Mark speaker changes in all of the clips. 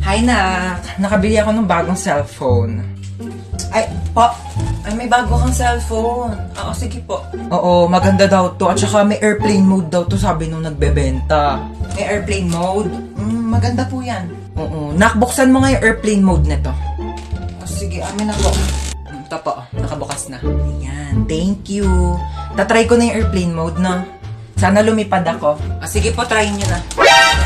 Speaker 1: Hi, nak. Nakabili ako ng bagong cellphone.
Speaker 2: Ay, po. Ay, may bago kang cellphone. Oo, sige po.
Speaker 1: Oo, maganda daw to. At saka may airplane mode daw to, sabi nung nagbebenta.
Speaker 2: May airplane mode? Maganda po yan.
Speaker 1: Oo, nakbuksan mo nga yung airplane mode nito.
Speaker 2: Sige, amin na po.
Speaker 1: Ito po, nakabukas na. Ayan, thank you. Tatry ko na yung airplane mode, no? Sana lumipad ako.
Speaker 2: Sige po, try nyo na.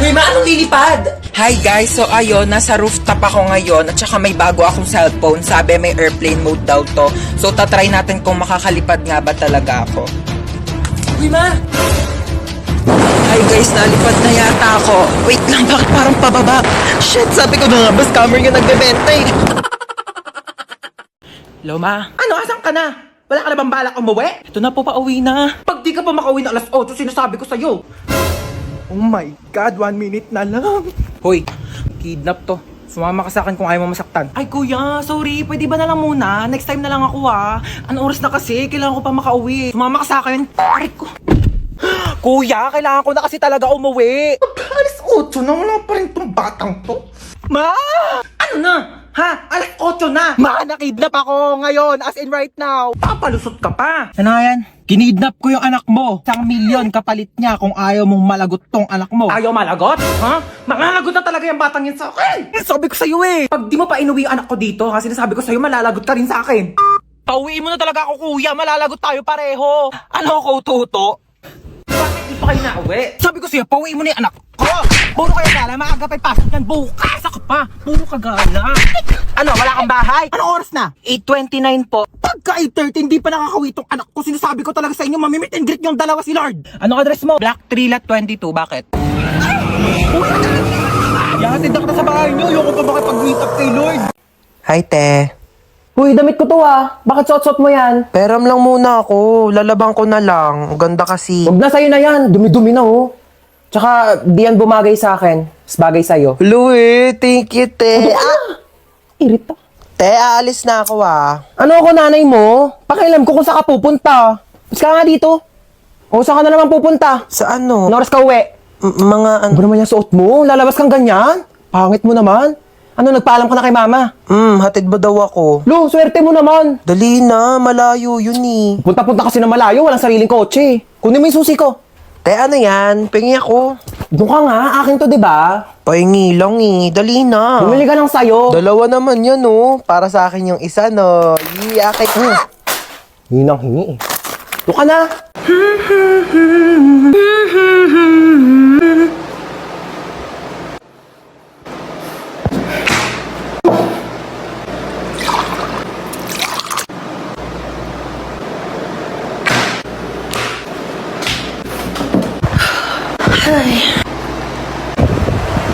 Speaker 1: Uy, anong lilipad? Hi guys, so ayun, nasa rooftop ako ngayon at saka may bago akong cellphone. Sabi may airplane mode daw to. So tatry natin kung makakalipad nga ba talaga ako.
Speaker 2: Uy, ma!
Speaker 1: Hi guys, nalipad na yata ako. Wait lang, bakit parang pababa? Shit, sabi ko na nga, ba scammer yung nagbebenta eh. Hello, ma?
Speaker 3: Ano, asan ka na? Wala ka na bang balak umuwi?
Speaker 1: Ito na po, pauwi na.
Speaker 3: Pag di ka pa makauwi na alas 8, sinasabi ko sa'yo. Oh my God, 1 minute na lang.
Speaker 1: Hoy, kidnap to. Sumama ka sa akin kung ayaw mo masaktan.
Speaker 3: Ay kuya, sorry, pwede ba na lang muna? Next time na lang ako Ano oras na kasi? Kailangan ko pa makauwi. Sumama ka sa akin. Aray ko.
Speaker 1: Kuya, kailangan ko na kasi talaga umuwi.
Speaker 3: Alas 8 na, wala pa rin tong batang to.
Speaker 1: Ma!
Speaker 3: Ano na? Ha? Alas 8 na!
Speaker 1: Ma, nakidnap ako ngayon, as in right now.
Speaker 3: Papalusot ka pa.
Speaker 1: Ano yan? Kinidnap ko yung anak mo. 1,000,000 kapalit niya kung ayaw mong malagot tong anak mo.
Speaker 3: Ayaw malagot? Ha? Malalagot na talaga yung batang yun sa akin.
Speaker 1: Sabi ko sa'yo eh.
Speaker 3: Pag di mo pa inuwi yung anak ko dito, ha? Sinasabi ko sa'yo, malalagot ka rin sa akin.
Speaker 1: Pauwiin mo na talaga ako, kuya. Malalagot tayo pareho. Ano ako, tuto?
Speaker 3: Bakit di pa kayo nauwi?
Speaker 1: Sabi ko sa'yo, pauwiin mo na yung anak ko. Puro kayo gala, maaga pa'y pasok yan. Bukas ako pa. Puro ka gala.
Speaker 3: Ano, wala kang bahay? Anong oras na?
Speaker 1: 8:29 po.
Speaker 3: Pagka 8:30, hindi pa nakakawi itong anak ko. Sinasabi ko talaga sa inyo, mamimit and greet yung dalawa si Lord.
Speaker 1: Anong address mo? Black 3 lot 22. Bakit?
Speaker 3: Yahatid ako na sa bahay niyo. Ayoko pa makipag-meet up kay Lord.
Speaker 4: Hi, te.
Speaker 5: Uy, damit ko to Bakit suot-suot mo yan?
Speaker 4: Peram lang muna ako. Lalabang ko na lang. Ang ganda kasi.
Speaker 5: Huwag na sa'yo na yan. Dumi-dumi na Tsaka, di yan bumagay sa akin. Mas bagay sa'yo.
Speaker 4: Louie, thank you, te.
Speaker 5: Irita.
Speaker 4: Te, aalis na ako
Speaker 5: Ano ako nanay mo? Pakialam ko kung saan ka pupunta. Mas ka nga dito. O saan ka na naman pupunta?
Speaker 4: Sa ano?
Speaker 5: Anong oras ka uwi?
Speaker 4: Mga
Speaker 5: Ano ba naman yung suot mo? Lalabas kang ganyan? Pangit mo naman. Ano, nagpaalam ka na kay mama?
Speaker 4: hatid mo daw ako.
Speaker 5: Lo, swerte mo naman.
Speaker 4: Dali na, malayo yun eh.
Speaker 5: Punta-punta kasi na malayo, walang sariling kotse. Kunin mo yung susi ko.
Speaker 4: Te, ano yan? Pingi ako.
Speaker 5: Doon ka nga, akin to, di ba?
Speaker 4: Pahingi lang eh. Dali na.
Speaker 5: Bumili ka ng sayo.
Speaker 4: Dalawa naman yan, oh. Para sa akin yung isa, no. Akin.
Speaker 5: Hingi nang hingi eh. Doon ka na.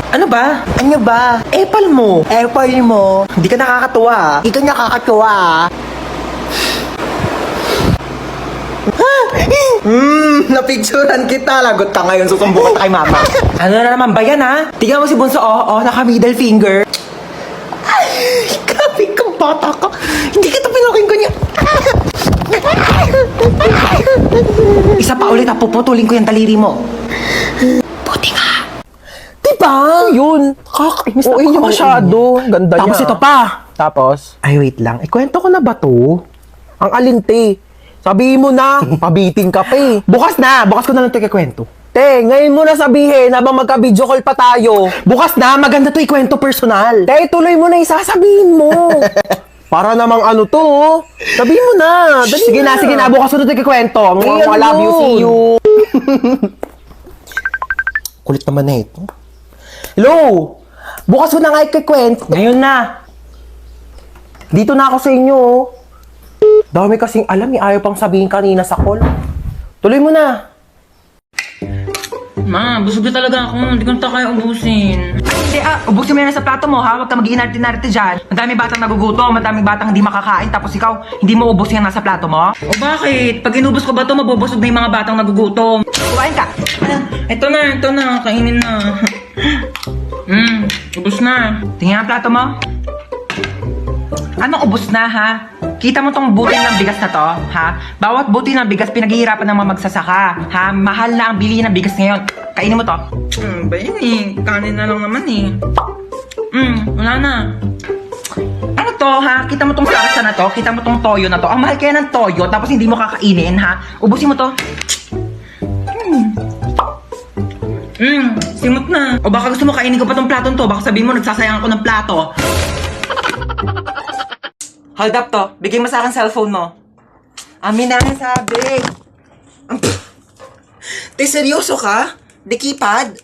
Speaker 3: Ano ba?
Speaker 4: Ano ba?
Speaker 3: Apple mo.
Speaker 4: Apple mo.
Speaker 3: Hindi ka nakakatuwa.
Speaker 4: Ikaw nakakatuwa.
Speaker 3: Napicturan kita. Lagot ka ngayon. Susumbukan ka kay mama. Ano na naman ba yan, ha? Tingnan mo si Bunso, naka middle finger. Ay, grabe kang bata ka. Hindi kita pinaking ganyan. Isa pa ulit, puputulin ko yung taliri mo. Buti nga.
Speaker 5: Diba? Yun. Kakainis na
Speaker 3: niya masyado.
Speaker 5: Ganda niya.
Speaker 3: Tapos ito pa.
Speaker 5: Tapos?
Speaker 3: Ay, wait lang. Ikwento ko na ba to?
Speaker 5: Ang alinte. Sabihin mo na. Pabiting ka pa eh.
Speaker 3: Bukas na. Bukas ko na lang ito ikwento.
Speaker 5: Te, ngayon mo na sabihin habang magka-video call pa tayo.
Speaker 3: Bukas na. Maganda to ikwento personal.
Speaker 5: Te, tuloy mo na isasabihin mo. Para namang ano to. Sabihin mo na. Dali
Speaker 3: Sige na, sige na. Bukas ko na ito ikwento.
Speaker 5: Ay,
Speaker 3: Mga
Speaker 5: ano
Speaker 3: love you, see
Speaker 5: yun?
Speaker 3: you.
Speaker 4: Kulit naman na ito.
Speaker 5: Hello? Bukas mo na nga ikikwento.
Speaker 3: Ngayon na.
Speaker 5: Dito na ako sa inyo. Dami kasing alam eh. Ayaw pang sabihin kanina sa call. Tuloy mo na.
Speaker 1: Ma, busog na talaga ako. Hindi ko na kaya ubusin.
Speaker 3: Hindi, ubusin mo yan sa plato mo, ha? Huwag ka mag-iinarte-narte dyan. Madaming batang nagugutom, madaming batang hindi makakain, tapos ikaw, hindi mo ubus yan nasa plato mo?
Speaker 1: O bakit? Pag inubos ko ba ito, mabubusog na yung mga batang nagugutom.
Speaker 3: Kumain ka.
Speaker 1: Ito na. Kainin na. Ubos na.
Speaker 3: Tingnan ang plato mo. Anong ubos na, ha? Kita mo tong butil ng bigas na to, ha? Bawat butil ng bigas pinaghihirapan ng mga magsasaka, ha? Mahal na ang bili ng bigas ngayon. Kainin mo to.
Speaker 1: Ba yun eh? Kanin na lang naman eh. Wala na. Ano to, ha? Kita mo tong sarsa na to? Kita mo tong toyo na to? Ang mahal kaya ng toyo, tapos hindi mo kakainin, ha? Ubusin mo to. Simot na. O baka gusto mo kainin ko pa tong platong to. Baka sabihin mo, nagsasayang ako ng plato. Hold up to. Bigay mo sa akin cellphone mo. Amin na sabi. Te, seryoso ka? Di keypad?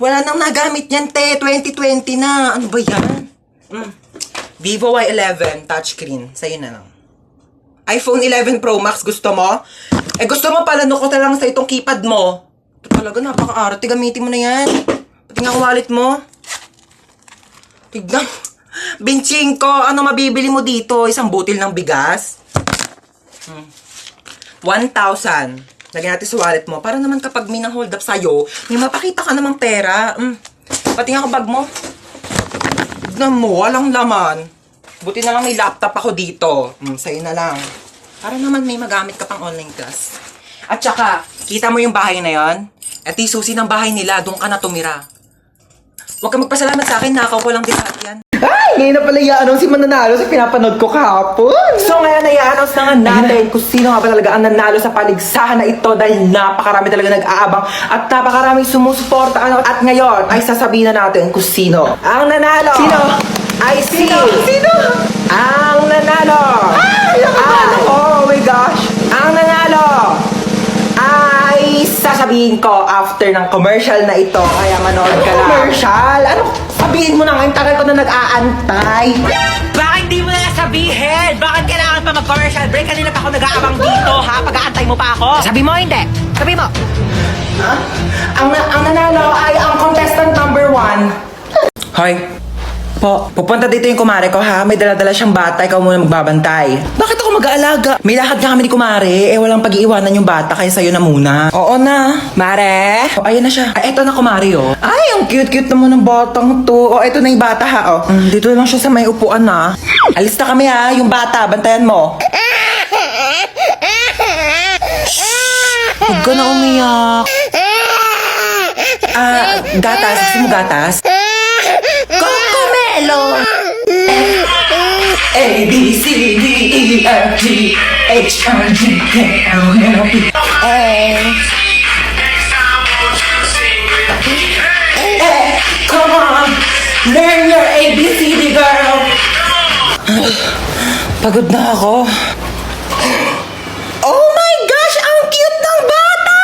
Speaker 1: Wala nang nagamit yan, te. 2020 na. Ano ba yan? Vivo Y11 touchscreen. Sa'yo na lang. iPhone 11 Pro Max, gusto mo? Eh, gusto mo pala ko na lang sa itong keypad mo. Ito talaga, napaka-arte. Gamitin mo na yan. Pati nga wallet mo. Tignan. Binching ko, ano mabibili mo dito? Isang butil ng bigas? 1,000. Lagyan natin sa wallet mo. Para naman kapag may nang-hold up sa'yo, may mapakita ka namang pera. Pati nga bag mo. Tignan mo, walang laman. Buti na lang may laptop ako dito. Sa'yo na lang. Para naman may magamit ka pang online class. At saka, kita mo yung bahay na yon? At yung susi ng bahay nila, doon ka na tumira. Huwag ka magpasalamat sa akin, nakaw ko lang din lahat yan.
Speaker 3: Ay, ngayon na pala i-announce si Mananalo sa pinapanood ko kahapon.
Speaker 1: So ngayon, i-announce na nga natin kung sino nga ba talaga ang nanalo sa paligsahan na ito dahil napakarami talaga nag-aabang at napakaraming sumusuporta. At ngayon, ay sasabihin na natin kung sino ang nanalo.
Speaker 3: Sino?
Speaker 1: Ay si...
Speaker 3: Sino?
Speaker 1: Ang nanalo! Oh my gosh! Ang nanalo! Ay sasabihin ko after ng commercial na ito. Kaya manood ka lang.
Speaker 3: Commercial? Ano? Sabihin mo na ngayon, tagal ko na nag-aantay.
Speaker 1: Bakit di mo na sabihin? Bakit kailangan pa mag-commercial break? Kanina pa ako nag-aabang dito, ha? Pag-aantay mo pa ako. Sabi mo, hindi. Sabi mo.
Speaker 3: Ang nanalo ay ang contestant number 1.
Speaker 1: Hoy. Po, pupunta dito yung kumare ko, ha? May dala-dala siyang bata, ikaw muna magbabantay. Bakit ako mag-aalaga? May lakad ka kami ni kumare, eh walang pag-iiwanan yung bata, kaya sa'yo na muna. Oo na. Mare? Oh, ayan na siya. Ay, eto na kumare, oh. Ay, ang cute-cute naman ng batang to. Oh, eto na yung bata, ha, oh. Dito lang siya sa may upuan, ha. Alis na kami, ha. Yung bata, bantayan mo. Huwag ka na umiyak. Gatas. Gusto mo gatas? Cocomelon! A, B, C, D, E, F, G, H, I, J, K, L, M, N, P, A. Come on! Learn your ABCD, girl! Pagod na ako. Oh my gosh! Ang cute ng bata!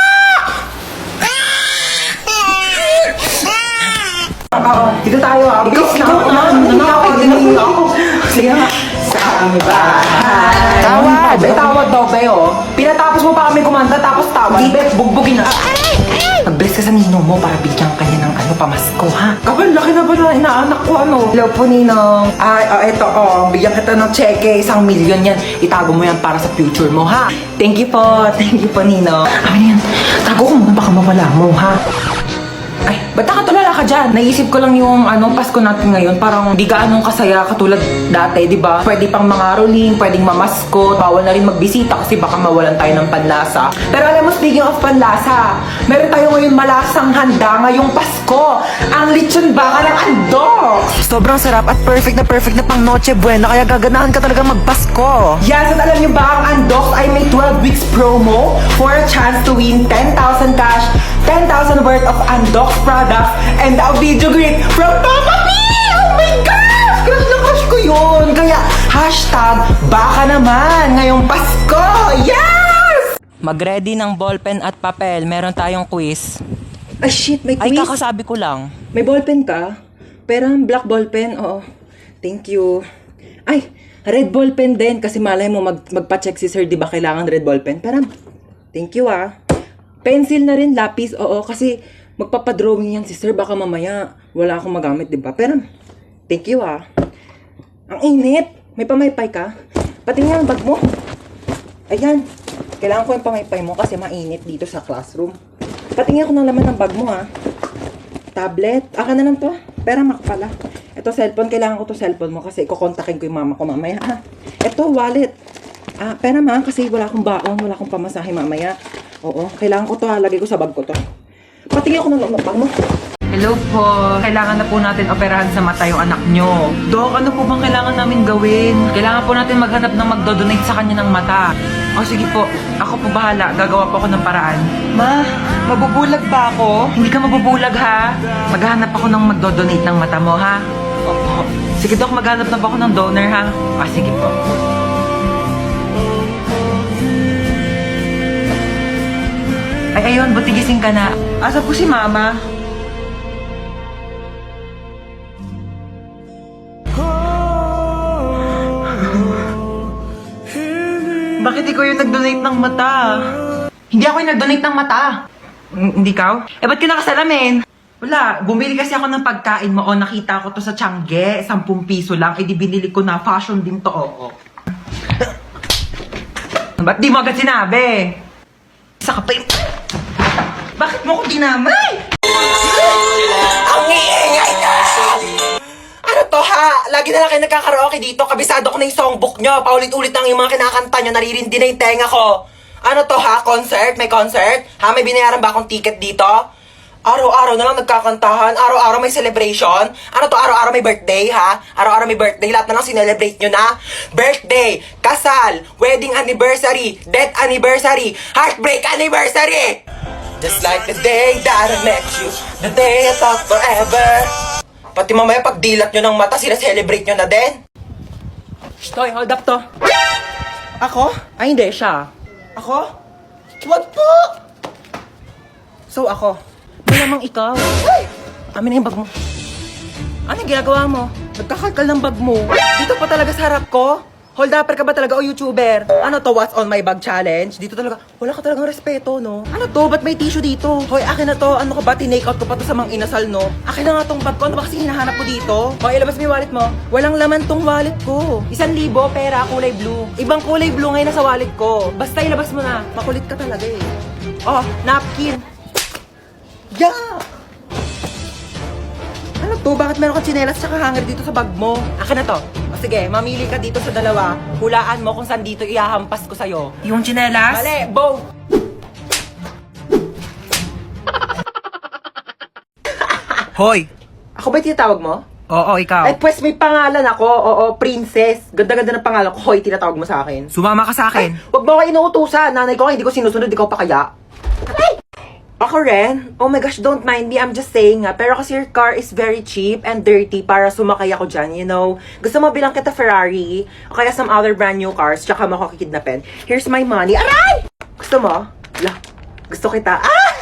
Speaker 3: Dito tayo, bilis na ako. Nanakawin ako. Sige nga. Sa bahay.
Speaker 1: Tawad! May tawad daw, Beo. Pinatapos mo pa kami kumanta, tapos tawad. Di, Bet, bugbugin na. Mag-bless ka sa ninong mo para bigyan ka niya ng pamasko, ha? Kapal, laki na ba na inaanak ko, ano? Hello po, Ninong. Eto, bigyan kita ng cheque, 1 million yan. Itago mo yan para sa future mo, ha? Thank you po, Ninong. Ano yan? Tago ko muna, baka mawala mo, ha? Ay, ba't nakatulala ka dyan? Naisip ko lang yung Pasko natin ngayon. Parang di gaanong kasaya katulad dati, di ba? Pwede pang mga rolling, pwedeng mamaskot, bawal na rin magbisita kasi baka mawalan tayo ng panlasa. Pero alam mo, speaking of panlasa, meron tayo ngayon malasang handa ngayong Pasko. Ang lechon baka ng andok. Sobrang sarap at perfect na pang Noche Buena, kaya gaganahan ka talaga magpasko. Yes, at alam niyo ba, ang andok ay may 12 weeks promo for a chance to win 10,000 cash, 10,000 worth of andok products, and a video greet from Papa P! Oh my gosh! Crush na crush ko yun! Kaya, hashtag, baka naman, ngayong Pasko! Yes! Mag-ready ng ballpen at papel, meron tayong quiz.
Speaker 2: Ay, shit, may
Speaker 1: Ay,
Speaker 2: quiz.
Speaker 1: kakasabi ko lang.
Speaker 2: May ballpen ka? Pero black ballpen, oo. Thank you. Ay, red ballpen din kasi malay mo magpa-check si sir, di ba kailangan red ballpen? Pero, thank you Pencil na rin, lapis, oo, kasi magpapadrawing yan si sir, baka mamaya wala akong magamit, di ba? Pero, thank you Ang init. May pamaypay ka? Pati nga ang bag mo. Ayan. Kailangan ko yung pamaypay mo kasi mainit dito sa classroom. Pati nga ako ng laman ng bag mo Tablet. Aka na lang to. Pera makapala. Ito cellphone. Kailangan ko to cellphone mo kasi kukontakin ko yung mama ko mamaya Ito wallet. Pera kasi wala akong baon. Wala akong pamasahe mamaya. Oo. Kailangan ko to Lagay ko sa bag ko to. Pati nga ako ng bag mo.
Speaker 1: Hello po. Kailangan na po natin operahan sa mata yung anak nyo. Dok, ano po bang kailangan namin gawin? Kailangan po natin maghanap ng magdodonate sa kanya ng mata. O sige po, ako po bahala. Gagawa po ako ng paraan. Ma, mabubulag ba ako? Hindi ka mabubulag ha. Maghanap ako ng magdodonate ng mata mo ha. Opo. Sige Dok, maghanap na ba ako ng donor ha? Sige po. Ay, ayun, buti gising ka na. Asa po si Mama? Bakit ikaw yung nag-donate ng mata? Hindi ako yung nag-donate ng mata. Hindi ka? Ba't ka nakasalamin? Wala, bumili kasi ako ng pagkain mo. O, nakita ko to sa Tiangge. 10 piso lang. Di binili ko na. Fashion din to. O. Ba't di mo agad sinabi? Isa ka pa yung... Bakit mo ko dinamay?
Speaker 3: Ang iingay na! Ano to ha? Lagi na lang kayo nagkakaraoke dito. Kabisado ko na yung songbook nyo. Paulit-ulit lang yung mga kinakanta nyo. Naririndi na yung tenga ko. Ano to ha? Concert? May concert? Ha? May binayaran ba akong ticket dito? Araw-araw na lang nagkakantahan. Araw-araw may celebration. Ano to? Araw-araw may birthday ha? Araw-araw may birthday. Lahat na lang sinelebrate nyo na. Birthday, kasal, wedding anniversary, death anniversary, heartbreak anniversary. Just like the day that I met you, the day I thought forever. Pati mamaya pag dilat nyo ng mata, sila-celebrate nyo na din.
Speaker 1: Toy, hold up to.
Speaker 3: Ako?
Speaker 1: Ay, hindi siya.
Speaker 3: Ako? Wag po!
Speaker 1: So, ako. Malamang ikaw. Amin na yung bag mo. Ano yung ginagawa mo? Nagkakalkal ng bag mo. Dito pa talaga sa harap ko? Hold upper ka ba talaga o YouTuber? Ano to, what's on my bag challenge? Dito talaga, wala ka talagang respeto, no? Ano to, ba't may tissue dito? Hoy, akin na to, ano ka ba, tinake out ko pa to sa mga inasal, no? Akin na nga tong bag ko, ano ba kasi hinahanap ko dito? Hoy, ilabas mo yung wallet mo. Walang laman tong wallet ko. 1,000 pera, kulay blue. Ibang kulay blue ngayon nasa wallet ko. Basta ilabas mo na, makulit ka talaga eh. Oh, napkin. Yeah! Ano to? Bakit meron kang tsinelas tsaka hanger dito sa bag mo? Akin na to. O sige, mamili ka dito sa dalawa. Hulaan mo kung saan dito ihahampas ko sa'yo. Yung tsinelas? Mali! Both!
Speaker 3: Hoy!
Speaker 1: Ako ba yung tinatawag mo?
Speaker 3: Oo, ikaw.
Speaker 1: Ay, pues may pangalan ako. Oo, princess. Ganda-ganda ng pangalan ko. Hoy, tinatawag mo sa akin.
Speaker 3: Sumama ka sa akin.
Speaker 1: Huwag mo ako inuutusan. Nanay ko, hindi ko sinusunod. Ikaw pa kaya? Ako rin? Oh my gosh, don't mind me. I'm just saying nga. Pero kasi your car is very cheap and dirty para sumakay ako dyan, you know. Gusto mo bilang kita Ferrari o kaya some other brand new cars tsaka mo ako kikidnapin. Here's my money. Aray! Gusto mo? La, gusto kita. Ah!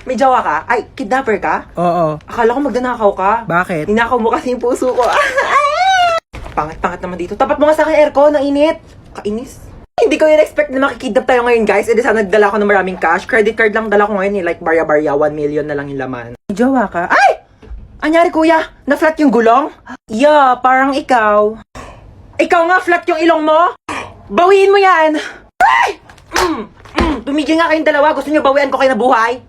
Speaker 1: May jowa ka? Ay, kidnapper ka?
Speaker 3: Oo.
Speaker 1: Akala ko magdanakaw ka.
Speaker 3: Bakit?
Speaker 1: Ninakaw mo kasi yung puso ko. Pangit-pangit naman dito. Tapat mo nga sa akin aircon, ang init. Kainis. Hindi ko in-expect na makikidnap tayo ngayon, guys. E di sana nagdala ko ng maraming cash. Credit card lang dala ko ngayon, eh. Like barya-barya, 1 million na lang yung laman. May jowa ka? Ay! Anyari, kuya? Na-flat yung gulong? Yeah, parang ikaw. Ikaw nga, flat yung ilong mo? Bawiin mo yan! Ay! Tumigil nga kayong dalawa. Gusto niyo bawian ko kayo na buhay?